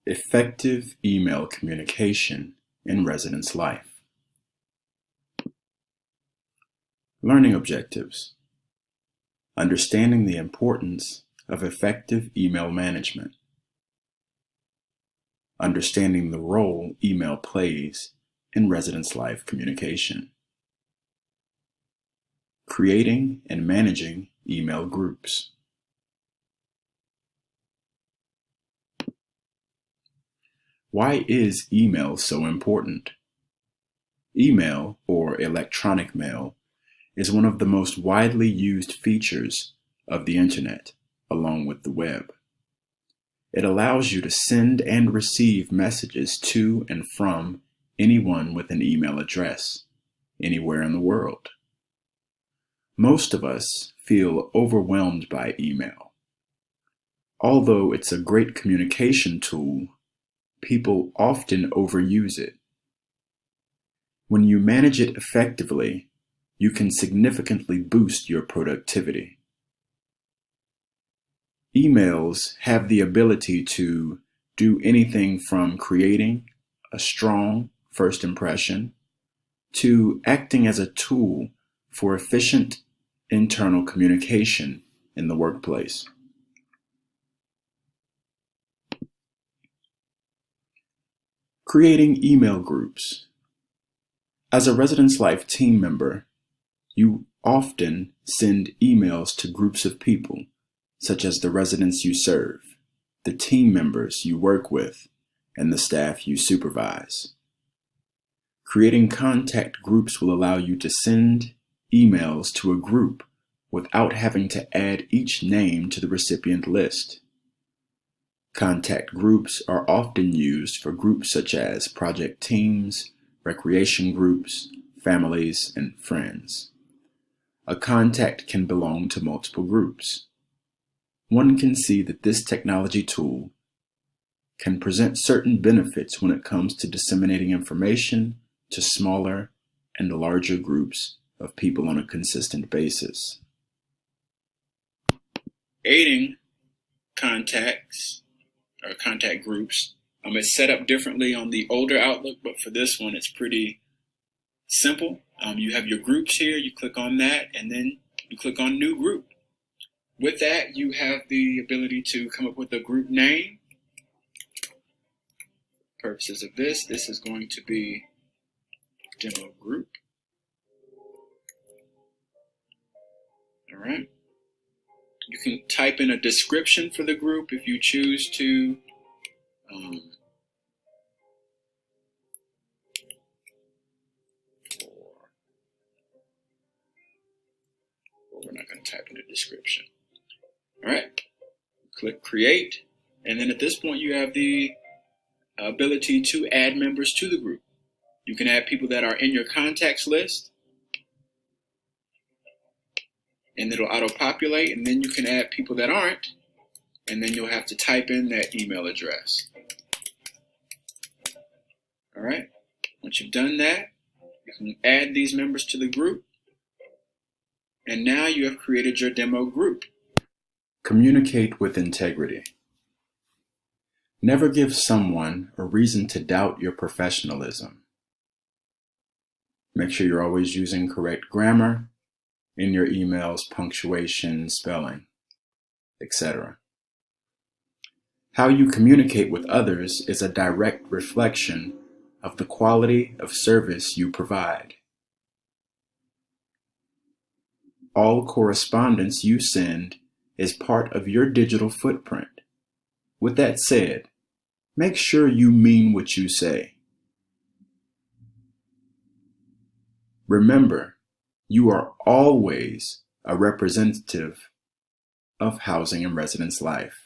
Effective email communication in residence life. Learning objectives. Understanding the importance of effective email management. Understanding the role email plays in residence life communication. Creating and managing email groups. Why is email so important? Email, or electronic mail, is one of the most widely used features of the Internet, along with the web. It allows you to send and receive messages to and from anyone with an email address, anywhere in the world. Most of us feel overwhelmed by email. Although it's a great communication tool, people often overuse it. When you manage it effectively, you can significantly boost your productivity. Emails have the ability to do anything from creating a strong first impression to acting as a tool for efficient internal communication in the workplace. Creating email groups. As a Residence Life team member, you often send emails to groups of people, such as the residents you serve, the team members you work with, and the staff you supervise. Creating contact groups will allow you to send emails to a group without having to add each name to the recipient list. Contact groups are often used for groups such as project teams, recreation groups, families, and friends. A contact can belong to multiple groups. One can see that this technology tool can present certain benefits when it comes to disseminating information to smaller and larger groups of people on a consistent basis. Aiding contacts or contact groups. It's set up differently on the older Outlook, but for this one, it's pretty simple. You have your groups here, you click on that, and then you click on New Group. With that, you have the ability to come up with a group name. Purposes of this is going to be Demo Group. All right. You can type in a description for the group if you choose to. We're not going to type in a description. All right. Click Create, and then at this point you have the ability to add members to the group. You can add people that are in your contacts list, and it'll auto-populate, and then you can add people that aren't, and then you'll have to type in that email address. All right, once you've done that, you can add these members to the group, and now you have created your demo group. Communicate with integrity. Never give someone a reason to doubt your professionalism. Make sure you're always using correct grammar in your emails, punctuation, spelling, etc. How you communicate with others is a direct reflection of the quality of service you provide. All correspondence you send is part of your digital footprint. With that said, make sure you mean what you say. Remember, you are always a representative of Housing and Residence Life.